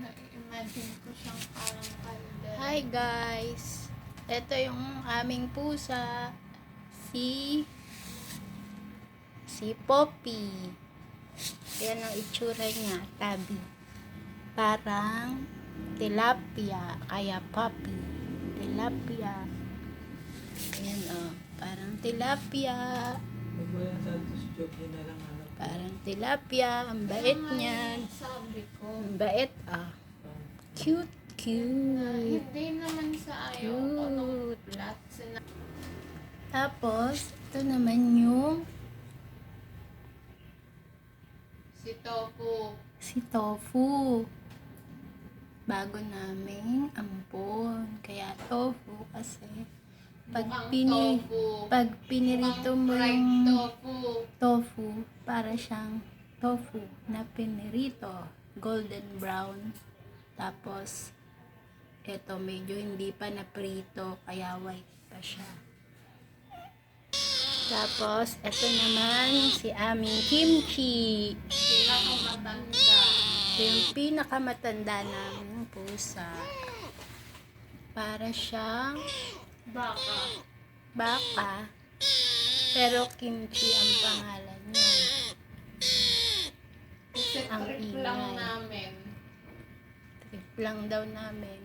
Na-imagine ko siyang parang kalder. Hi guys! Ito yung aming pusa. Si Poppy. Yan ang itsura niya, tabi. Parang tilapia, kaya Poppy. Tilapia. Ayan parang tilapia. Parang tilapia, ang bait niyan. Sabi ko. Ang bait Cute. Hindi naman sa ayaw ko nung flat. Tapos, ito naman yung Si Tofu. Bago naming ampon. Kaya tofu kasi pag pinirito mo yung tofu, para siyang tofu na pinirito, golden brown. Tapos ito medyo hindi pa naprito, kaya white pa siya. Tapos ito naman si aming kimchi. Yung pinakamatanda namin pusa. Para siyang baka. Pero kimchi ang pangalan niya. Ang trip lang ingay. namin. Trip lang daw namin.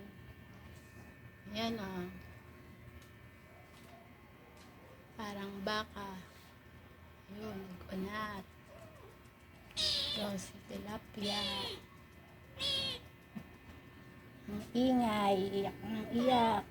Yan parang baka. Yun, nag-unat. Tapos si tilapia. Ang ingay, iyak ng iyak.